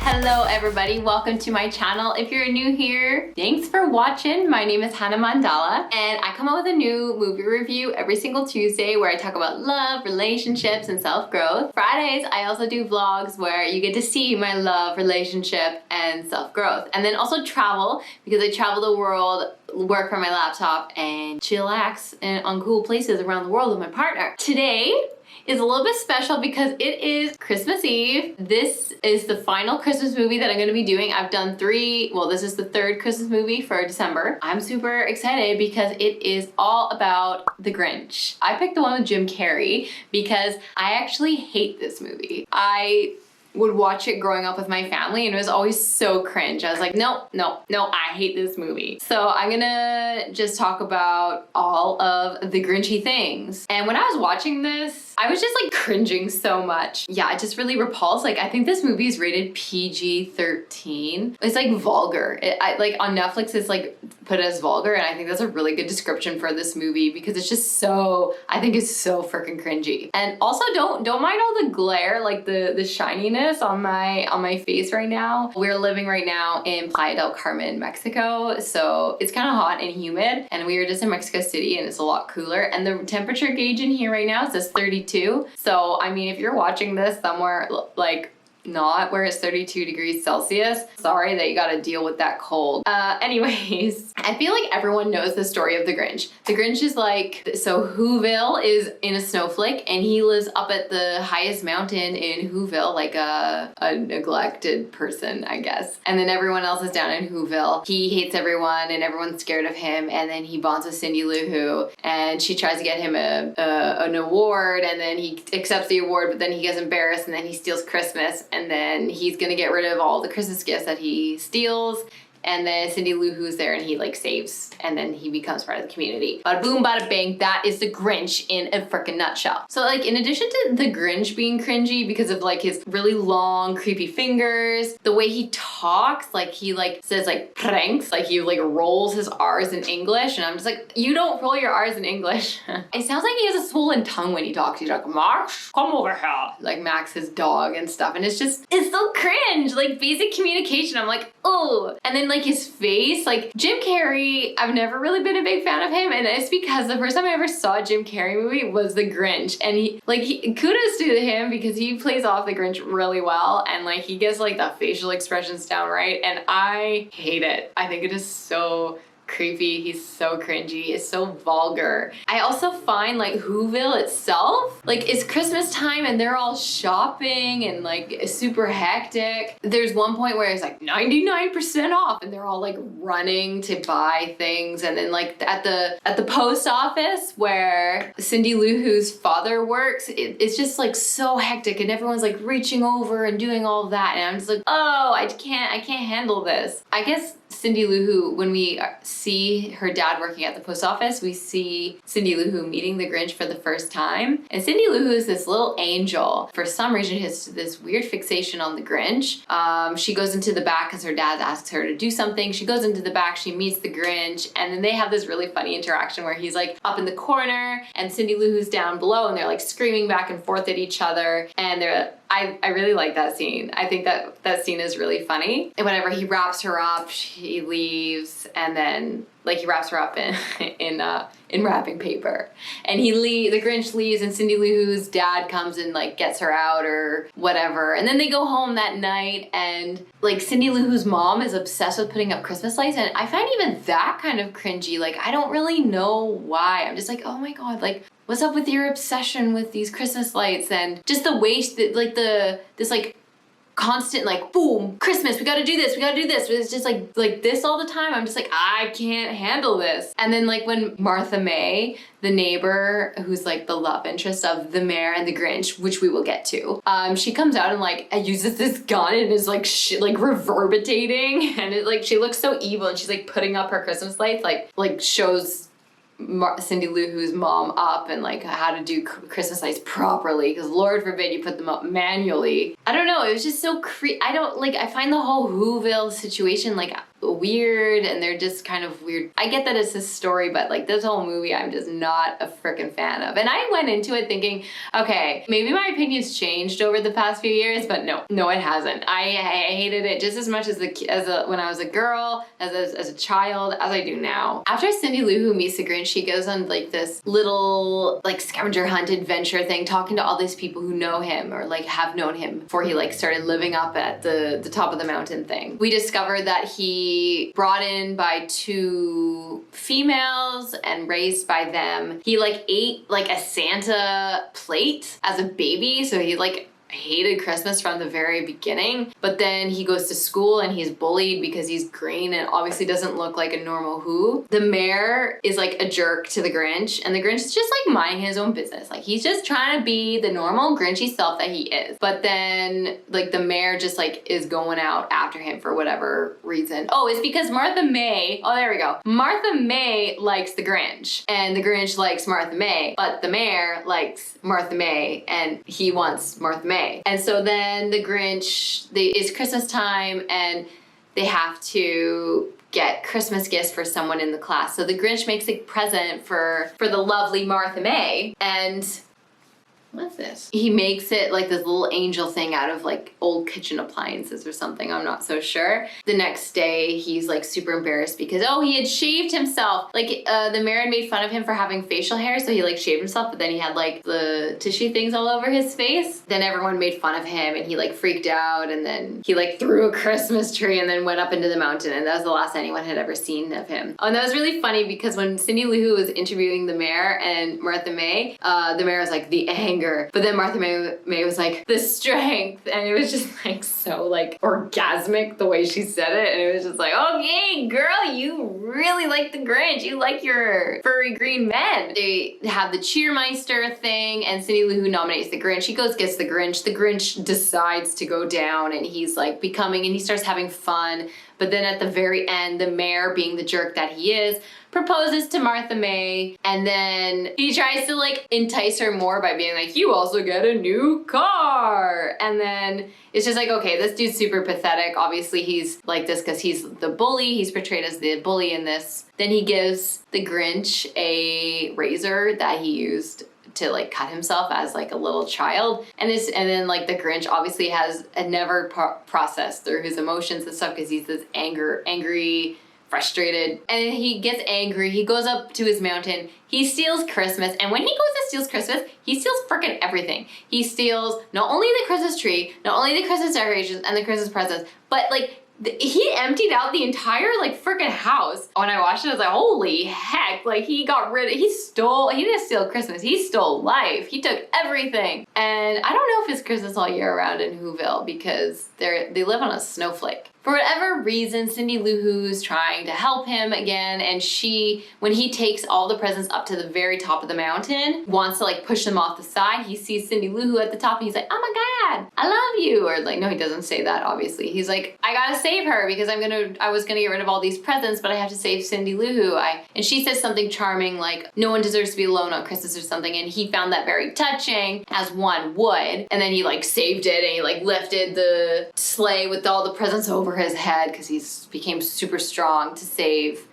Hello everybody, welcome to my channel. If you're new here, thanks for watching. My name is Hannah Mandala and I come out with a new movie review every single Tuesday where I talk about love, relationships, and self-growth. Fridays, I also do vlogs where you get to see my love, relationship, and self-growth. And then also travel, because I travel the world, work from my laptop, and chillax on cool places around the world with my partner. Today is a little bit special because it is Christmas Eve. This is the final Christmas movie that I'm gonna be doing. I've done three, well, this is the third Christmas movie for December. I'm super excited because it is all about the Grinch. I picked the one with Jim Carrey because I actually hate this movie. I would watch it growing up with my family and it was always so cringe. I was like, no, I hate this movie. So I'm gonna just talk about all of the Grinchy things. And when I was watching this, I was just like cringing so much. Yeah, it just really repulsed. Like, I think this movie is rated PG-13. It's like vulgar. Like on Netflix, it's like put as vulgar, and I think that's a really good description for this movie because it's just so, I think it's so freaking cringy. And also don't mind all the glare, like the shininess on my face right now. We're living right now in Playa del Carmen, Mexico, so it's kind of hot and humid, and we were just in Mexico City and it's a lot cooler, and the temperature gauge in here right now says 32. So I mean, if you're watching this somewhere like not where it's 32 degrees Celsius, sorry that you gotta deal with that cold. Anyways, I feel like everyone knows the story of the Grinch. The Grinch is like, so Whoville is in a snowflake and he lives up at the highest mountain in Whoville, like a neglected person, I guess. And then everyone else is down in Whoville. He hates everyone and everyone's scared of him, and then he bonds with Cindy Lou Who and she tries to get him an award, and then he accepts the award, but then he gets embarrassed and then he steals Christmas. And then he's gonna get rid of all the Christmas gifts that he steals. And then Cindy Lou Who's there and he like saves, and then he becomes part of the community. Bada boom, bada bang, that is the Grinch in a freaking nutshell. So like, in addition to the Grinch being cringy because of like his really long, creepy fingers, the way he talks, like he like says like pranks, like he like rolls his R's in English, and I'm just like, you don't roll your R's in English. It sounds like he has a swollen tongue when he talks. He's like, Max, come over here. Like Max, his dog and stuff, and it's so cringe, like basic communication. I'm like, oh. And then like his face, like Jim Carrey, I've never really been a big fan of him, and it's because the first time I ever saw a Jim Carrey movie was The Grinch, and kudos to him because he plays off the Grinch really well, and like he gets like the facial expressions down right, and I hate it. I think it is so creepy, he's so cringy, it's so vulgar. I also find like Whoville itself, like it's Christmas time and they're all shopping and like it's super hectic. There's one point where it's like 99% off and they're all like running to buy things, and then like at the post office where Cindy Lou Who's father works, it's just like so hectic and everyone's like reaching over and doing all of that, and I'm just like, oh, I can't handle this. I guess Cindy Lou Who, when we see her dad working at the post office, we see Cindy Lou Who meeting the Grinch for the first time. And Cindy Lou Who is this little angel. For some reason, she has this weird fixation on the Grinch. She goes into the back because her dad asks her to do something. She goes into the back, she meets the Grinch, and then they have this really funny interaction where he's like up in the corner and Cindy Lou Who's down below, and they're like screaming back and forth at each other. And I really like that scene. I think that scene is really funny. And whenever he wraps her up, she leaves, and then like he wraps her up in wrapping paper, and the Grinch leaves, and Cindy Lou Who's dad comes and like gets her out or whatever, and then they go home that night, and like Cindy Lou Who's mom is obsessed with putting up Christmas lights, and I find even that kind of cringy. Like, I don't really know why. I'm just like, oh my god, like what's up with your obsession with these Christmas lights, and just the way that like this like constant like boom, Christmas, we gotta do this, it's just like this all the time. I'm just like, I can't handle this. And then like when Martha May, the neighbor who's like the love interest of the mayor and the Grinch, which we will get to, she comes out and like uses this gun and is like like reverberating, and it like she looks so evil, and she's like putting up her Christmas lights, like shows Cindy Lou Who's mom up and like how to do Christmas lights properly, because Lord forbid you put them up manually. I don't know, it was just so I find the whole Whoville situation like weird and they're just kind of weird. I get that it's his story, but like this whole movie I'm just not a freaking fan of. And I went into it thinking, okay, maybe my opinion's changed over the past few years, but no, it hasn't. I hated it just as much as when I was a girl, as a child, as I do now. After Cindy Lou Who meets the Grinch, she goes on like this little like scavenger hunt adventure thing, talking to all these people who know him or like have known him before he like started living up at the top of the mountain thing. We discovered that he brought in by 2 females and raised by them. He like ate like a Santa plate as a baby, so he like hated Christmas from the very beginning, but then he goes to school and he's bullied because he's green and obviously doesn't look like a normal Who. The mayor is like a jerk to the Grinch, and the Grinch is just like minding his own business. Like he's just trying to be the normal Grinchy self that he is. But then like the mayor just like is going out after him for whatever reason. Oh, it's because Martha May likes the Grinch and the Grinch likes Martha May, but the mayor likes Martha May and he wants Martha May. And so then the Grinch, it's Christmas time and they have to get Christmas gifts for someone in the class. So the Grinch makes a present for the lovely Martha May, and what's this? He makes it like this little angel thing out of like old kitchen appliances or something. I'm not so sure. The next day, he's like super embarrassed because, oh, he had shaved himself. Like the mayor had made fun of him for having facial hair, so he like shaved himself, but then he had like the tissue things all over his face. Then everyone made fun of him and he like freaked out, and then he like threw a Christmas tree and then went up into the mountain, and that was the last anyone had ever seen of him. Oh, and that was really funny because when Cindy Lou Who was interviewing the mayor and Martha May, the mayor was like, the anger. But then Martha May was like, the strength. And it was just like so like orgasmic the way she said it. And it was just like, okay, girl, you really like the Grinch. You like your furry green men. They have the Cheermeister thing, and Cindy Lou Who nominates the Grinch. He goes, gets the Grinch. The Grinch decides to go down, and he's like and he starts having fun. But then at the very end, the mayor, being the jerk that he is, proposes to Martha May, and then he tries to like entice her more by being like, you also get a new car. And then it's just like, okay, this dude's super pathetic. Obviously he's like this because he's the bully. He's portrayed as the bully in this. Then he gives the Grinch a razor that he used to like cut himself as like a little child, and then like the Grinch obviously has never processed through his emotions and stuff because he's this angry, frustrated, and he gets angry. He goes up to his mountain. He steals Christmas, and when he goes to steal Christmas, he steals freaking everything. He steals not only the Christmas tree, not only the Christmas decorations and the Christmas presents, but like he emptied out the entire like freaking house. When I watched it, I was like, holy heck, like he didn't steal Christmas, he stole life. He took everything. And I don't know if it's Christmas all year round in Whoville because they live on a snowflake. For whatever reason, Cindy Lou Who's trying to help him again, and when he takes all the presents up to the very top of the mountain, wants to like push them off the side. He sees Cindy Lou Who at the top and he's like, oh my God, I love you. Or like, no, he doesn't say that, obviously. He's like, I gotta save her because I was gonna get rid of all these presents, but I have to save Cindy Lou Who. And she says something charming like, no one deserves to be alone on Christmas or something, and he found that very touching, as one would. And then he like saved it, and he like lifted the sleigh with all the presents over his head because he's became super strong to save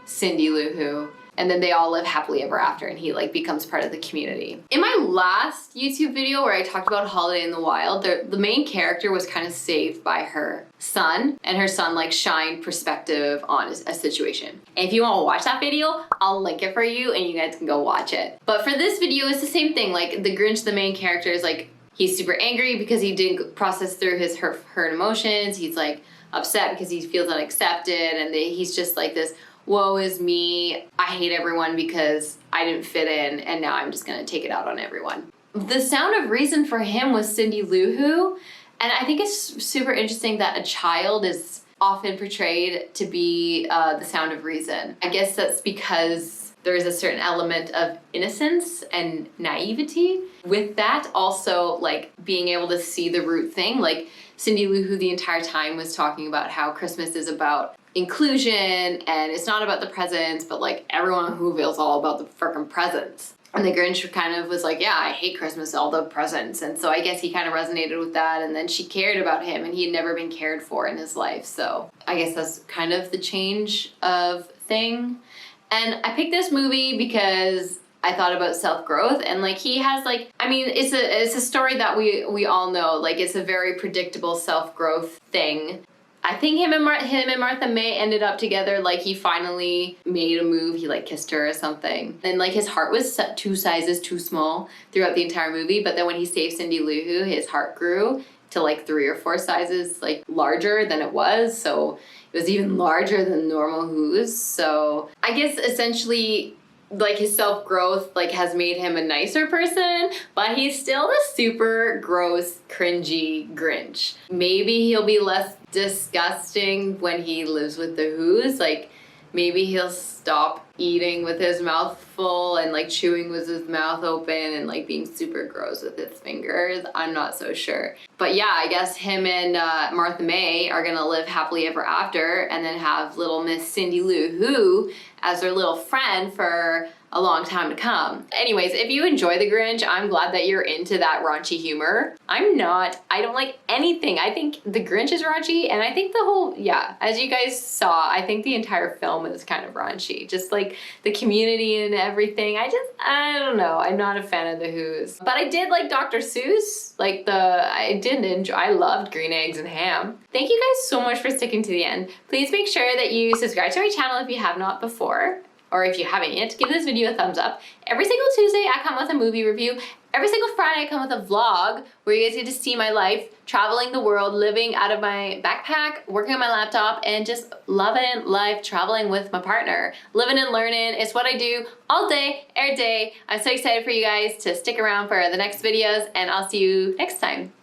Cindy Lou Who. And then they all live happily ever after, and he like becomes part of the community. In my last YouTube video where I talked about Holiday in the Wild, the main character was kind of saved by her son, and her son like shined perspective on a situation. And if you want to watch that video, I'll link it for you and you guys can go watch it. But for this video, it's the same thing. Like the Grinch, the main character, is like, he's super angry because he didn't process through his hurt emotions. He's like upset because he feels unaccepted, and he's just like this, woe is me, I hate everyone because I didn't fit in, and now I'm just gonna take it out on everyone. The sound of reason for him was Cindy Lou Who, and I think it's super interesting that a child is often portrayed to be the sound of reason. I guess that's because there is a certain element of innocence and naivety. With that, also like being able to see the root thing. Like Cindy Lou Who the entire time was talking about how Christmas is about inclusion and it's not about the presents, but like everyone in Whoville's all about the frickin' presents. And the Grinch kind of was like, yeah, I hate Christmas, all the presents. And so I guess he kind of resonated with that. And then she cared about him, and he had never been cared for in his life. So I guess that's kind of the change of thing. And I picked this movie because I thought about self-growth, and like he has like, I mean, it's a story that we all know. Like, it's a very predictable self-growth thing. I think him and Martha May ended up together. Like, he finally made a move. He like kissed her or something. And like his heart was 2 sizes too small throughout the entire movie. But then when he saved Cindy Lou Who, his heart grew to like 3 or 4 sizes like larger than it was. So it was even larger than normal Who's. So I guess essentially, like, his self-growth like has made him a nicer person, but he's still the super gross, cringy Grinch. Maybe he'll be less disgusting when he lives with the Who's. Like, maybe he'll stop eating with his mouth full and like chewing with his mouth open and like being super gross with his fingers. I'm not so sure. But yeah, I guess him and Martha May are gonna live happily ever after, and then have little Miss Cindy Lou Who as their little friend for a long time to come. Anyways, if you enjoy The Grinch, I'm glad that you're into that raunchy humor. I'm not. I don't like anything. I think The Grinch is raunchy, and I think the whole, yeah, as you guys saw, I think the entire film is kind of raunchy. Just like the community and everything. I don't know. I'm not a fan of the Who's. But I did like Dr. Seuss. Like I loved Green Eggs and Ham. Thank you guys so much for sticking to the end. Please make sure that you subscribe to my channel if you have not before. Or if you haven't yet, give this video a thumbs up. Every single Tuesday, I come with a movie review. Every single Friday, I come with a vlog where you guys get to see my life, traveling the world, living out of my backpack, working on my laptop, and just loving life, traveling with my partner. Living and learning, it's what I do all day, every day. I'm so excited for you guys to stick around for the next videos, and I'll see you next time.